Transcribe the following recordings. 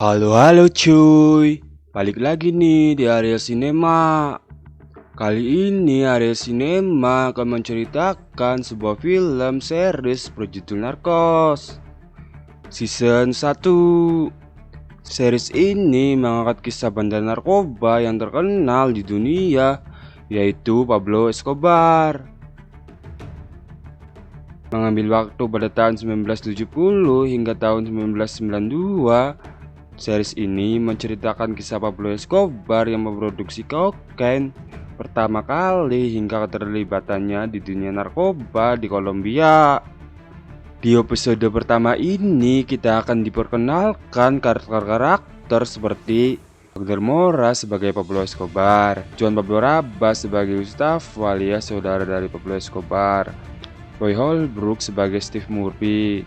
Halo cuy, balik lagi nih di area sinema. Kali ini area sinema akan menceritakan sebuah film series berjudul Narcos Season 1. Series ini mengangkat kisah bandar narkoba yang terkenal di dunia, yaitu Pablo Escobar. Mengambil waktu pada tahun 1970 hingga tahun 1992, series ini menceritakan kisah Pablo Escobar yang memproduksi kokain pertama kali hingga keterlibatannya di dunia narkoba di Kolombia. Di episode pertama ini kita akan diperkenalkan karakter-karakter seperti Dr. Mora sebagai Pablo Escobar, Juan Pablo Rabas sebagai Gustavo alias saudara dari Pablo Escobar, Roy Holbrook sebagai Steve Murphy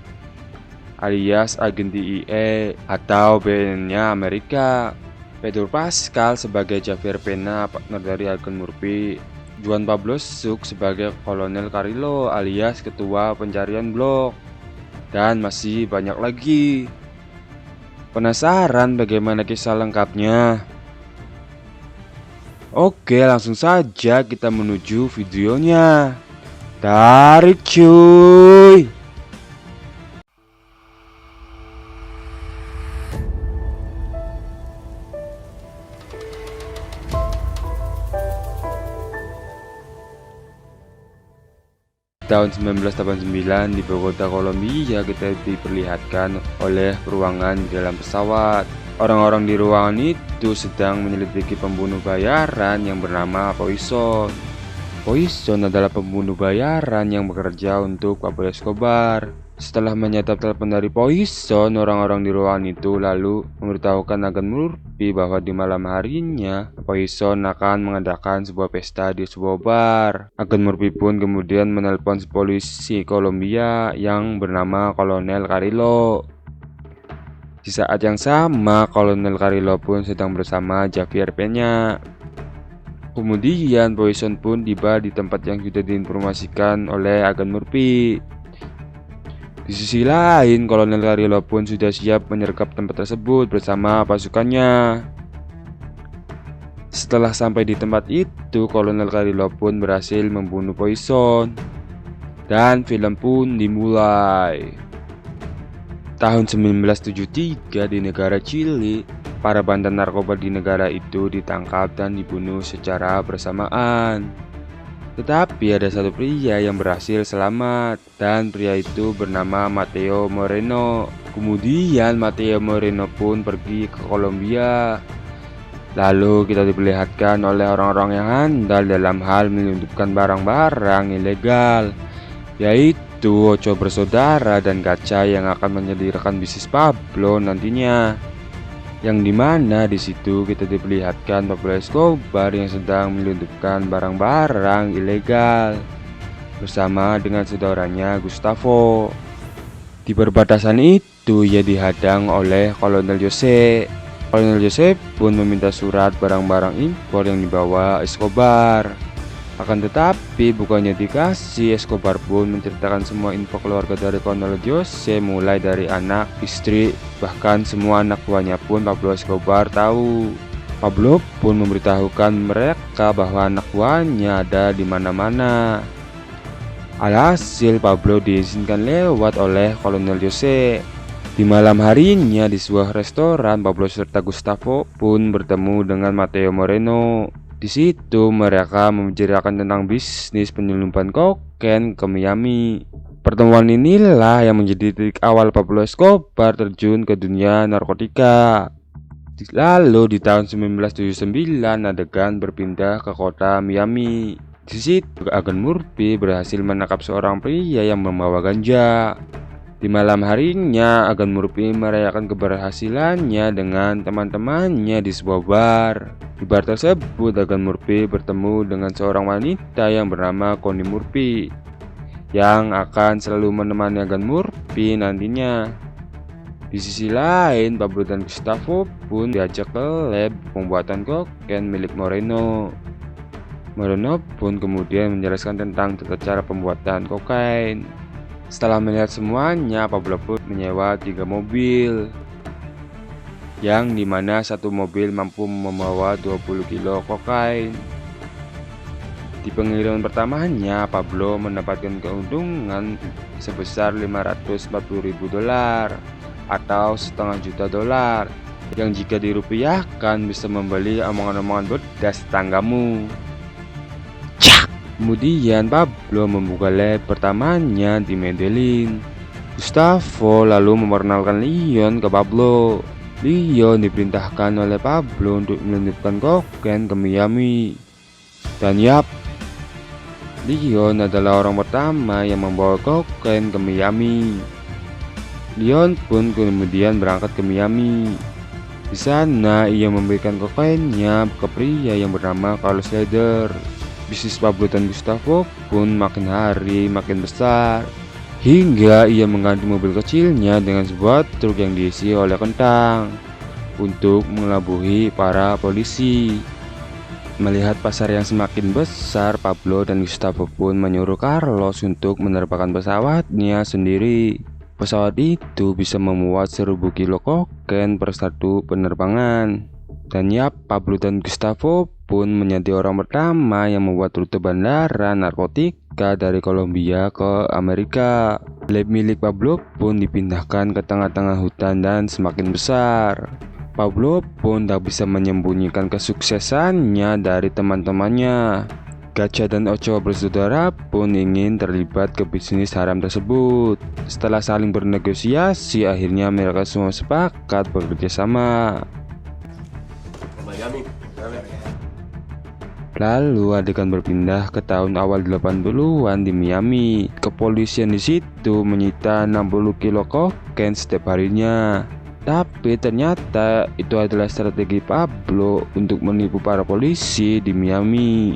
alias agen DEA atau BNN-nya Amerika, Pedro Pascal sebagai Javier Pena, partner dari agen Murphy, Juan Pablo Suk sebagai Kolonel Carrillo alias ketua pencarian blok, dan masih banyak lagi. Penasaran bagaimana kisah lengkapnya? Oke, langsung saja kita menuju videonya. Tarik cuy. Tahun 1989 di Bogota, Kolombia, kita diperlihatkan oleh ruangan di dalam pesawat. Orang-orang di ruangan itu sedang menyelidiki pembunuh bayaran yang bernama Poison. Poison adalah pembunuh bayaran yang bekerja untuk Pablo Escobar. Setelah menyantap telepon dari Poison, orang-orang di ruangan itu lalu memberitahukan agen Murphy bahwa di malam harinya Poison akan mengadakan sebuah pesta di sebuah bar. Agen Murphy pun kemudian menelpon polisi Kolombia yang bernama Kolonel Carrillo. Di saat yang sama, Kolonel Carrillo pun sedang bersama Javier Pena. Kemudian Poison pun tiba di tempat yang sudah diinformasikan oleh agen Murphy. Di sisi lain, Kolonel Carrillo pun sudah siap menyergap tempat tersebut bersama pasukannya. Setelah sampai di tempat itu, Kolonel Carrillo pun berhasil membunuh Poison. Dan film pun dimulai. Tahun 1973 di negara Chili, para bandar narkoba di negara itu ditangkap dan dibunuh secara bersamaan. Tetapi ada satu pria yang berhasil selamat, dan pria itu bernama Mateo Moreno. Kemudian Mateo Moreno pun pergi ke Kolombia. Lalu kita diperlihatkan oleh orang-orang yang handal dalam hal menyelundupkan barang-barang ilegal, yaitu Ocho bersaudara dan Kaca yang akan menyediakan bisnis Pablo nantinya. Yang dimana di situ kita diperlihatkan Pablo Escobar yang sedang menyelundupkan barang-barang ilegal bersama dengan saudaranya Gustavo. Di perbatasan itu ia dihadang oleh Kolonel Jose. Kolonel Jose pun meminta surat barang-barang impor yang dibawa Escobar. Akan tetapi bukannya dikasih, Escobar pun menceritakan semua info keluarga dari Kolonel Jose, mulai dari anak, istri, bahkan semua anak buahnya pun Pablo Escobar tahu. Pablo pun memberitahukan mereka bahwa anak buahnya ada di mana-mana. Alhasil Pablo diizinkan lewat oleh Kolonel Jose. Di malam harinya di sebuah restoran, Pablo serta Gustavo pun bertemu dengan Mateo Moreno. Di situ mereka membicarakan tentang bisnis penyelundupan kokain ke Miami. Pertemuan inilah yang menjadi titik awal Pablo Escobar terjun ke dunia narkotika. Lalu di tahun 1979 adegan berpindah ke kota Miami. Di situ agen Murphy berhasil menangkap seorang pria yang membawa ganja. Di malam harinya, agen Murphy merayakan keberhasilannya dengan teman-temannya di sebuah bar. Di bar tersebut, agen Murphy bertemu dengan seorang wanita yang bernama Connie Murphy, yang akan selalu menemani agen Murphy nantinya. Di sisi lain, Pablo dan Gustavo pun diajak ke lab pembuatan kokain milik Moreno. Moreno pun kemudian menjelaskan tentang tata cara pembuatan kokain. Setelah melihat semuanya, Pablo pun menyewa 3 mobil. yang dimana satu mobil mampu membawa 20 kilo kokain. Di pengiriman pertamanya, Pablo mendapatkan keuntungan sebesar 540.000 dolar atau setengah juta dolar, yang jika dirupiahkan bisa membeli omongan-omongan bodas tetanggamu. Kemudian Pablo membuka lab pertamanya di Medellin. Gustavo lalu memperkenalkan Leon ke Pablo. Leon diperintahkan oleh Pablo untuk menyelundupkan kokain ke Miami. Dan yap, Leon adalah orang pertama yang membawa kokain ke Miami. Leon pun kemudian berangkat ke Miami. Di sana ia memberikan kokainnya ke pria yang bernama Carlos Leder. Bisnis Pablo dan Gustavo pun makin hari makin besar, hingga ia mengganti mobil kecilnya dengan sebuah truk yang diisi oleh kentang untuk mengelabuhi para polisi. Melihat pasar yang semakin besar, Pablo dan Gustavo pun menyuruh Carlos untuk menerbangkan pesawatnya sendiri. Pesawat itu bisa memuat 1000 kilo kokain per satu penerbangan. Dan yap, Pablo dan Gustavo pun menjadi orang pertama yang membuat rute bandara narkotika dari Kolombia ke Amerika. Lab milik Pablo pun dipindahkan ke tengah-tengah hutan dan semakin besar. Pablo pun tak bisa menyembunyikan kesuksesannya dari teman-temannya. Gacha dan Ocho bersaudara pun ingin terlibat ke bisnis haram tersebut. Setelah saling bernegosiasi, akhirnya mereka semua sepakat bekerja sama. Lalu adegan berpindah ke tahun awal 80-an di Miami. Kepolisian di situ menyita 60 kilo kokain setiap harinya. Tapi ternyata itu adalah strategi Pablo untuk menipu para polisi di Miami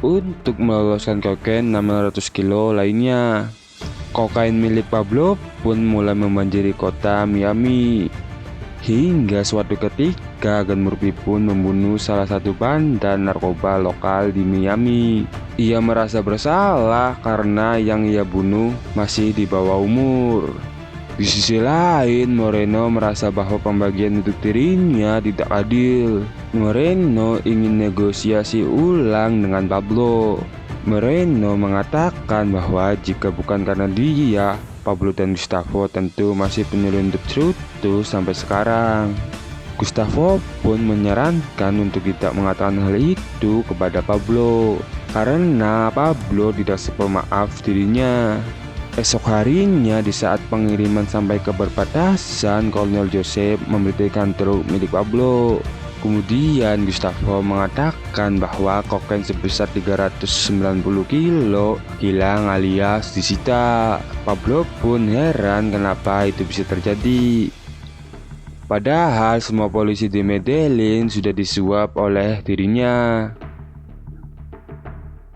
untuk meloloskan kokain 600 kilo lainnya. Kokain milik Pablo pun mulai membanjiri kota Miami. Hingga suatu ketika Agen Murphy pun membunuh salah satu bandar narkoba lokal di Miami. Ia merasa bersalah karena yang ia bunuh masih di bawah umur. Di sisi lain, Moreno merasa bahwa pembagian untuk dirinya tidak adil. Moreno ingin negosiasi ulang dengan Pablo. Moreno mengatakan bahwa jika bukan karena dia, Pablo dan Gustavo tentu masih penyelundup cerutu sampai sekarang. Gustavo pun menyarankan untuk tidak mengatakan hal itu kepada Pablo, karena Pablo tidak sepemaaf dirinya. Esok harinya, di saat pengiriman sampai ke perbatasan, Kolonel Joseph memberitakan truk milik Pablo. Kemudian Gustavo mengatakan bahwa kokain sebesar 390 kilo hilang alias disita. Pablo pun heran kenapa itu bisa terjadi. Padahal semua polisi di Medellin sudah disuap oleh dirinya.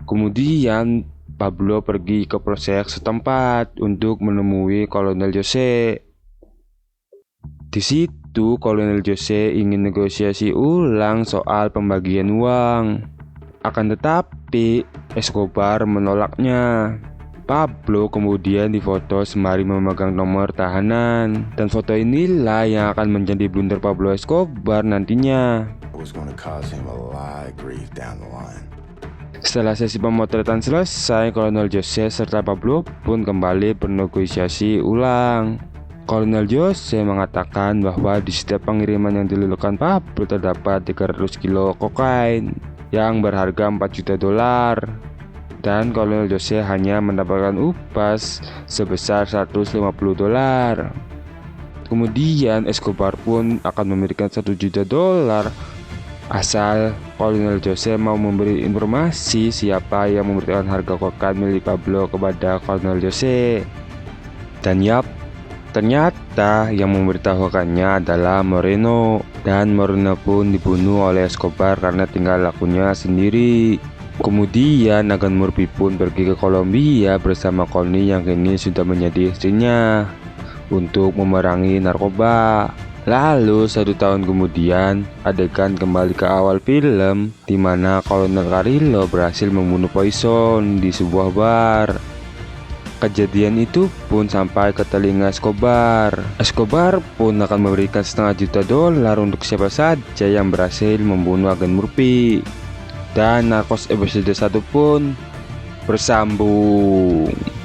Kemudian Pablo pergi ke polsek setempat untuk menemui Kolonel Jose. Di situ Kolonel Jose ingin negosiasi ulang soal pembagian uang. Akan tetapi Escobar menolaknya. Pablo kemudian difoto sembari memegang nomor tahanan, dan foto inilah yang akan menjadi blunder Pablo Escobar nantinya. Setelah sesi pemotretan selesai, Kolonel Jose serta Pablo pun kembali bernegosiasi ulang. Kolonel Jose mengatakan bahwa di setiap pengiriman yang dilakukan Pablo terdapat 300 kilo kokain yang berharga 4 juta dolar, dan Kolonel Jose hanya mendapatkan upah sebesar 150 dolar. Kemudian Escobar pun akan memberikan 1 juta dolar asal Kolonel Jose mau memberi informasi siapa yang memberikan harga kokain milik Pablo kepada Kolonel Jose. Dan yap, ternyata yang memberitahukannya adalah Moreno, dan Moreno pun dibunuh oleh Escobar karena tinggal lakunya sendiri. Kemudian Agen Murphy pun pergi ke Kolombia bersama Connie yang kini sudah menjadi istrinya untuk memerangi narkoba. Lalu 1 tahun kemudian, adegan kembali ke awal film di mana Kolonel Carrillo berhasil membunuh Poison di sebuah bar. Kejadian itu pun sampai ke telinga Escobar. Escobar pun akan memberikan $500.000 untuk siapa saja yang berhasil membunuh agen Murphy. Dan Narcos episode 1 pun bersambung.